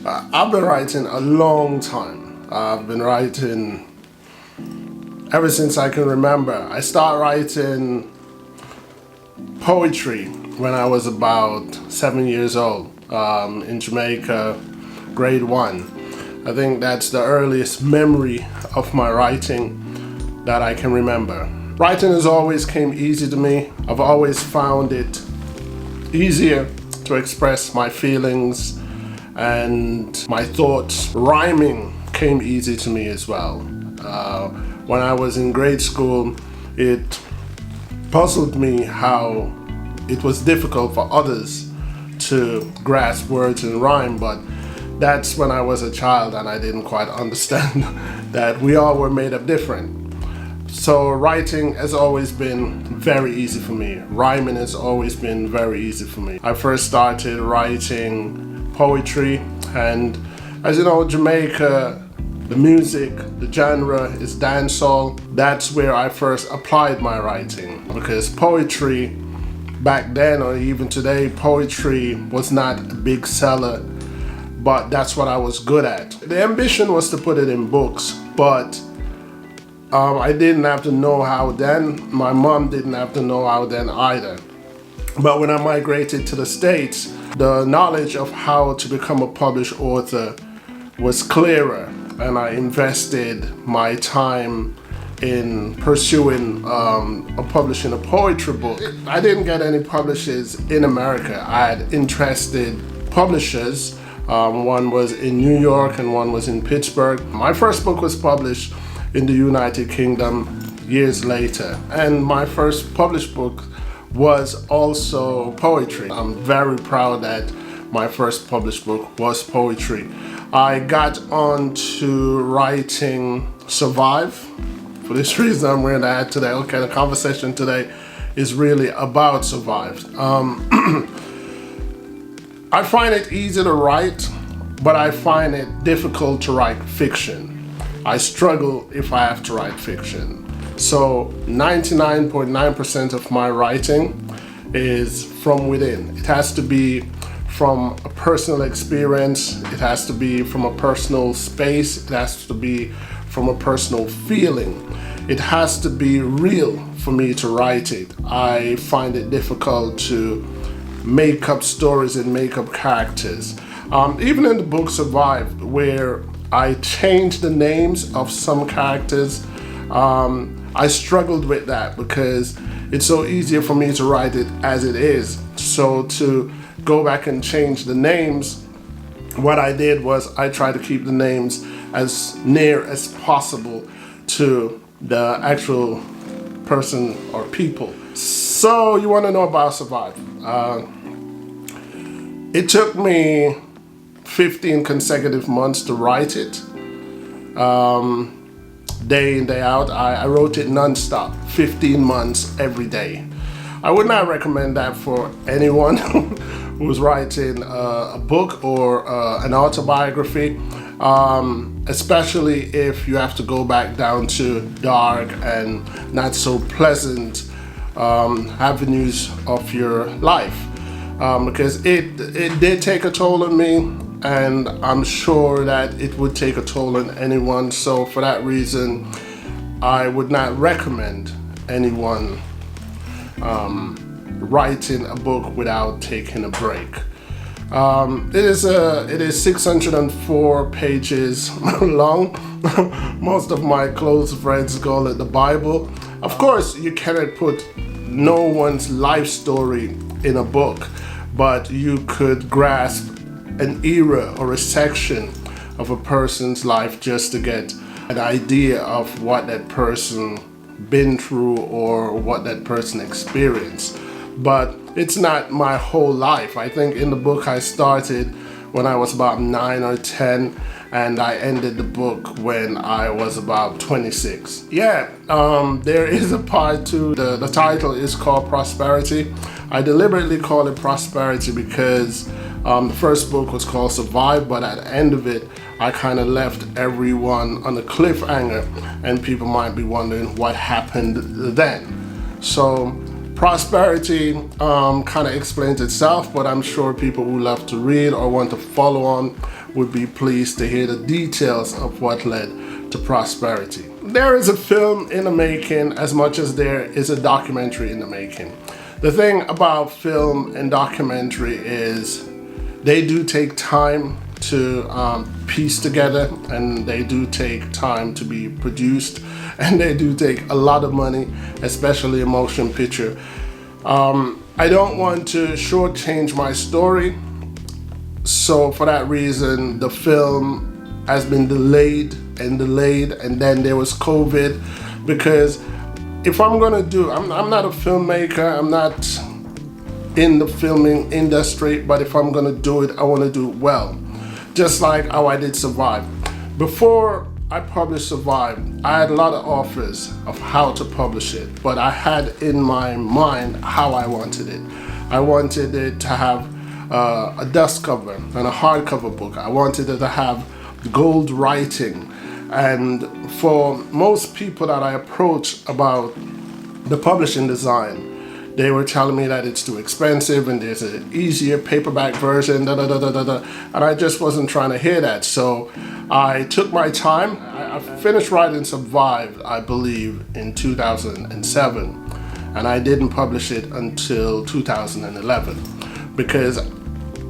I've been writing a long time. I've been writing ever since I can remember. I started writing poetry when I was about 7 years old in Jamaica, grade 1. I think that's the earliest memory of my writing that I can remember. Writing has always came easy to me. I've always found it easier to express my feelings and my thoughts. Rhyming came easy to me as well. When I was in grade school, it puzzled me how it was difficult for others to grasp words and rhyme, but that's when I was a child and I didn't quite understand that we all were made up different. So writing has always been very easy for me. Rhyming has always been very easy for me. I first started writing poetry, and as you know, Jamaica, the music, the genre is dancehall. That's where I first applied my writing, because poetry back then, or even today, poetry was not a big seller, but that's what I was good at. The ambition was to put it in books, but I didn't have to know how then. My mom didn't have to know how then either. But when I migrated to the States, the knowledge of how to become a published author was clearer, and I invested my time in pursuing publishing a poetry book. I didn't get any publishers in America. I had interested publishers. One was in New York and one was in Pittsburgh. My first book was published in the United Kingdom years later, and my first published book was also poetry. I'm very proud that my first published book was poetry. I got on to writing Survive. For this reason, I'm wearing the hat today. Okay, the conversation today is really about Survive. I find it easy to write, but I find it difficult to write fiction. I struggle if I have to write fiction. So 99.9% of my writing is from within. It has to be from a personal experience. It has to be from a personal space. It has to be from a personal feeling. It has to be real for me to write it. I find it difficult to make up stories and make up characters. Even in the book Survive, where I changed the names of some characters, I struggled with that because it's so easier for me to write it as it is. So to go back and change the names, what I did was I tried to keep the names as near as possible to the actual person or people. So you want to know about Survive. It took me 15 consecutive months to write it. Day in, day out. I wrote it non-stop, 15 months every day. I would not recommend that for anyone who's writing a book or an autobiography, especially if you have to go back down to dark and not so pleasant avenues of your life, because it did take a toll on me, and I'm sure that it would take a toll on anyone. So for that reason, I would not recommend anyone writing a book without taking a break. It is 604 pages long. Most of my close friends call it the Bible. Of course, you cannot put no one's life story in a book, but you could grasp an era or a section of a person's life just to get an idea of what that person been through or what that person experienced. But it's not my whole life. I think in the book I started when I was about 9 or 10, and I ended the book when I was about 26. Yeah, there is a part 2. The title is called Prosperity. I deliberately call it Prosperity because the first book was called Survive, but at the end of it, I kind of left everyone on a cliffhanger, and people might be wondering what happened then. So Prosperity kind of explains itself, but I'm sure people who love to read or want to follow on would be pleased to hear the details of what led to prosperity. There is a film in the making as much as there is a documentary in the making. The thing about film and documentary is they do take time to piece together, and they do take time to be produced, and they do take a lot of money, especially a motion picture. I don't want to shortchange my story, so for that reason the film has been delayed, and then there was COVID. Because if I'm gonna do, I'm not a filmmaker, I'm not in the filming industry, but if I'm gonna do it, I want to do it well, just like how I did Survive. Before I published Survive, I had a lot of offers of how to publish it, but I had in my mind how I wanted it. I wanted it to have a dust cover and a hardcover book. I wanted it to have gold writing. And for most people that I approached about the publishing design, they were telling me that it's too expensive and there's an easier paperback version, and I just wasn't trying to hear that. So I took my time. I finished writing Survive, I believe, in 2007, and I didn't publish it until 2011, because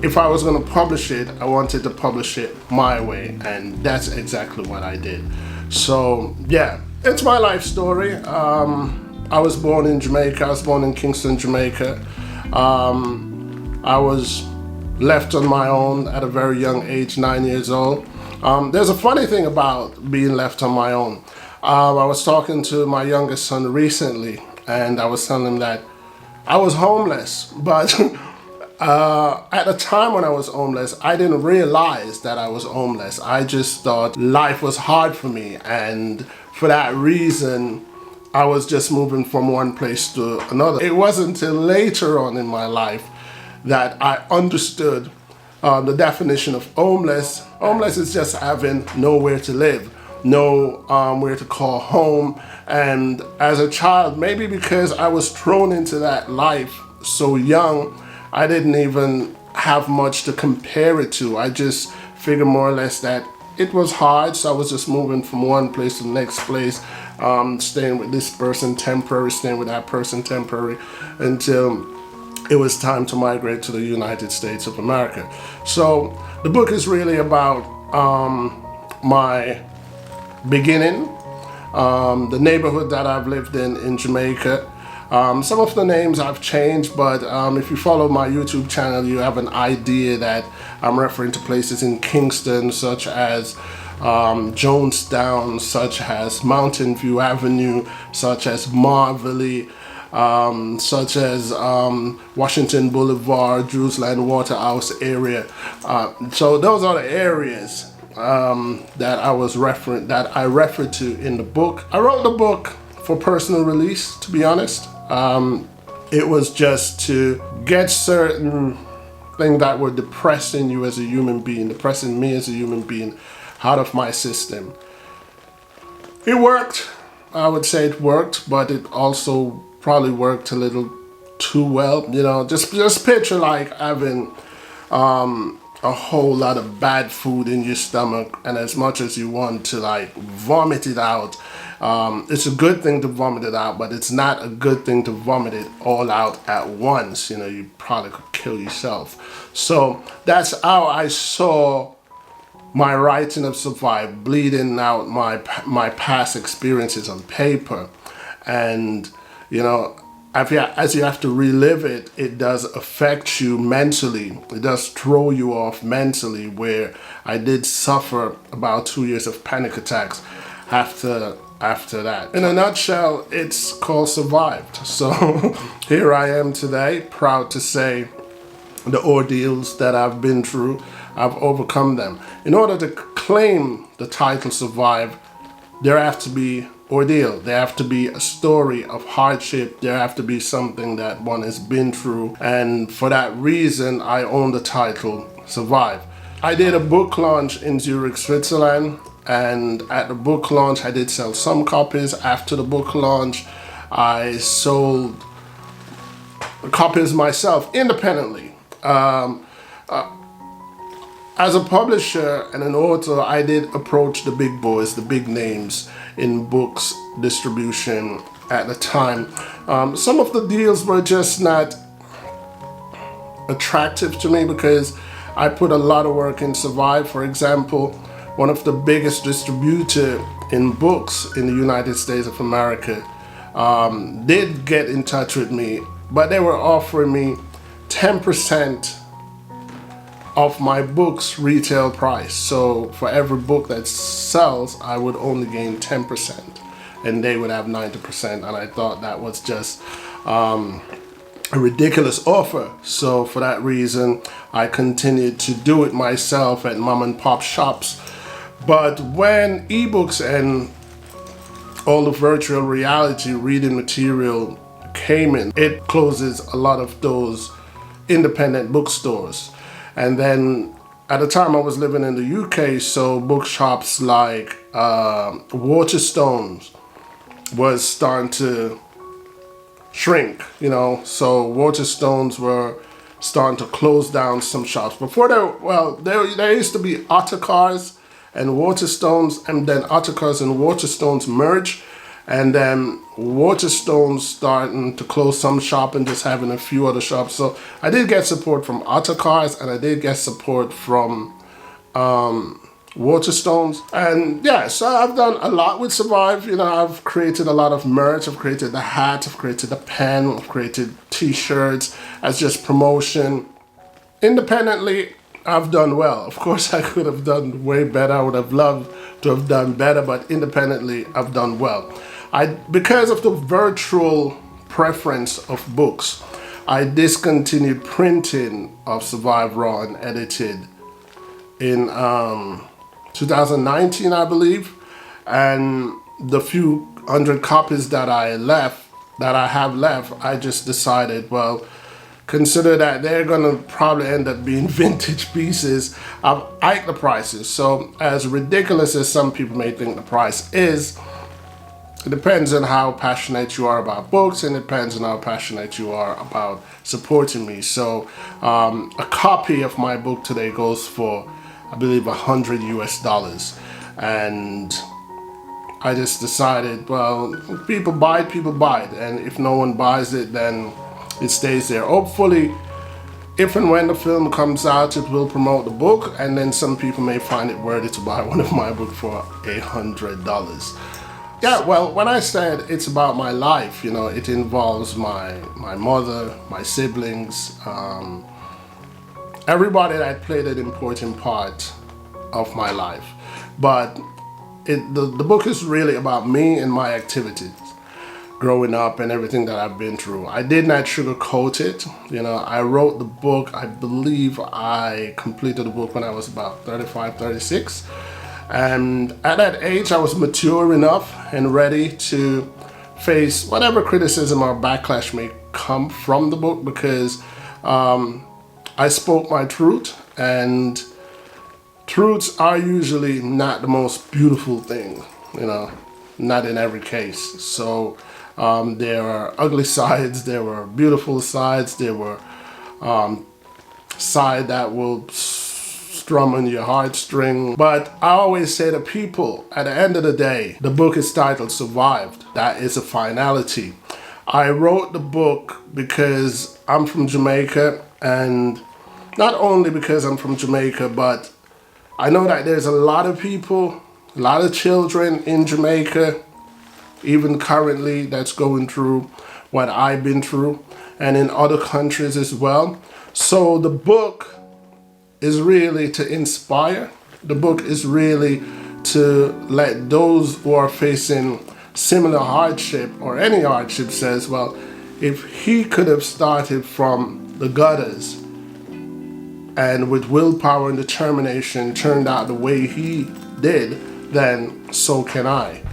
if I was going to publish it, I wanted to publish it my way, and that's exactly what I did. So yeah, it's my life story. I was born in Jamaica. I was born in Kingston, Jamaica. I was left on my own at a very young age, 9 years old. There's a funny thing about being left on my own. I was talking to my youngest son recently, and I was telling him that I was homeless, but at the time when I was homeless, I didn't realize that I was homeless. I just thought life was hard for me, and for that reason, I was just moving from one place to another. It wasn't until later on in my life that I understood the definition of homeless. Homeless is just having nowhere to live, no where to call home. And as a child, maybe because I was thrown into that life so young, I didn't even have much to compare it to. I just figured more or less that it was hard, so I was just moving from one place to the next place, staying with this person temporary, staying with that person temporary, until it was time to migrate to the United States of America. So the book is really about my beginning, the neighborhood that I've lived in Jamaica. Some of the names I've changed, but if you follow my YouTube channel, you have an idea that I'm referring to places in Kingston, such as Jonestown, such as Mountain View Avenue, such as Marvelly, such as Washington Boulevard, Jerusalem Waterhouse area. So those are the areas that I referred to in the book. I wrote the book for personal release, to be honest. It was just to get certain things that were depressing you as a human being, depressing me as a human being, out of my system. It worked. I would say it worked, but it also probably worked a little too well. You know, just picture like having a whole lot of bad food in your stomach, and as much as you want to like vomit it out, it's a good thing to vomit it out, but it's not a good thing to vomit it all out at once. You know, you probably could kill yourself. So that's how I saw my writing of Survive, bleeding out my past experiences on paper. And you know, as you have to relive it, it does affect you mentally. It does throw you off mentally, where I did suffer about 2 years of panic attacks after that. In a nutshell, it's called Survived. So here I am today, proud to say the ordeals that I've been through, I've overcome them. In order to claim the title Survive, there have to be ordeal. There have to be a story of hardship. There have to be something that one has been through. And for that reason, I own the title Survive. I did a book launch in Zurich, Switzerland. And at the book launch, I did sell some copies. After the book launch, I sold copies myself independently. As a publisher and an author, I did approach the big boys, the big names in books distribution at the time. Some of the deals were just not attractive to me because I put a lot of work in Survive. For example, one of the biggest distributor in books in the United States of America did get in touch with me, but they were offering me 10% of my book's retail price. So for every book that sells, I would only gain 10% and they would have 90%. And I thought that was just a ridiculous offer. So for that reason, I continued to do it myself at mom and pop shops. But when ebooks and all the virtual reality reading material came in, it closes a lot of those independent bookstores. And then at the time I was living in the UK, so bookshops like Waterstones was starting to shrink, you know. So Waterstones were starting to close down some shops. Before there used to be Ottercars and Waterstones, and then Ottercars and Waterstones merged, and then Waterstones starting to close some shop and just having a few other shops. So I did get support from Ottercars and I did get support from Waterstones. And yeah, so I've done a lot with Survive. You know, I've created a lot of merch. I've created the hat, I've created the pen, I've created t-shirts as just promotion. Independently, I've done well. Of course, I could have done way better. I would have loved to have done better, but independently, I've done well. Because of the virtual preference of books, I discontinued printing of Survive Raw and Edited in 2019, I believe. And the few hundred copies that I have left, I just decided, well, consider that they're gonna probably end up being vintage pieces. I've hiked the prices. So as ridiculous as some people may think the price is, it depends on how passionate you are about books, and it depends on how passionate you are about supporting me. So a copy of my book today goes for, I believe, $100 US. And I just decided, well, people buy it, and if no one buys it, then it stays there. Hopefully, if and when the film comes out, it will promote the book, and then some people may find it worthy to buy one of my books for $100. Yeah, well, when I said it's about my life, you know, it involves my mother, my siblings, everybody that played an important part of my life. But the book is really about me and my activities growing up and everything that I've been through. I did not sugarcoat it. You know, I wrote the book, I believe I completed the book when I was about 35, 36. And at that age, I was mature enough and ready to face whatever criticism or backlash may come from the book, because I spoke my truth, and truths are usually not the most beautiful thing, you know, not in every case. So there are ugly sides, there were beautiful sides, there were side that will strum on your heartstring. But I always say to people, at the end of the day, the book is titled Survived. That is a finality. I wrote the book because I'm from Jamaica, and not only because I'm from Jamaica, but I know that there's a lot of people, a lot of children in Jamaica, even currently, that's going through what I've been through, and in other countries as well. So the book is really to inspire. The book is really to let those who are facing similar hardship or any hardship says, well, if he could have started from the gutters and with willpower and determination turned out the way he did, then so can I.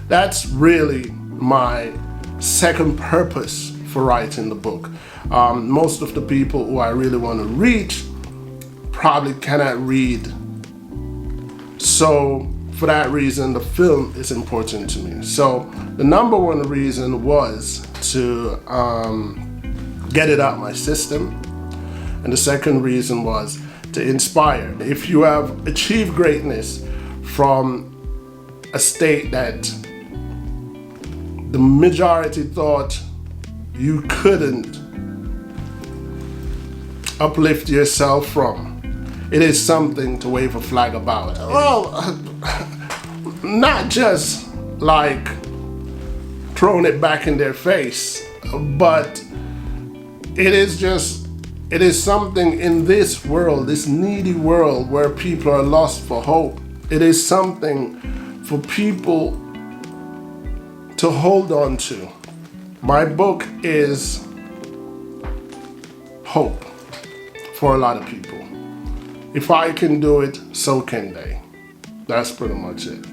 That's really my second purpose for writing the book. Most of the people who I really want to reach probably cannot read. So for that reason, the film is important to me. So the number one reason was to get it out my system. And the second reason was to inspire. If you have achieved greatness from a state that the majority thought you couldn't uplift yourself from, it is something to wave a flag about. Well, not just like throwing it back in their face, but it is something in this world, this needy world where people are lost for hope. It is something for people to hold on to. My book is hope for a lot of people. If I can do it, so can they. That's pretty much it.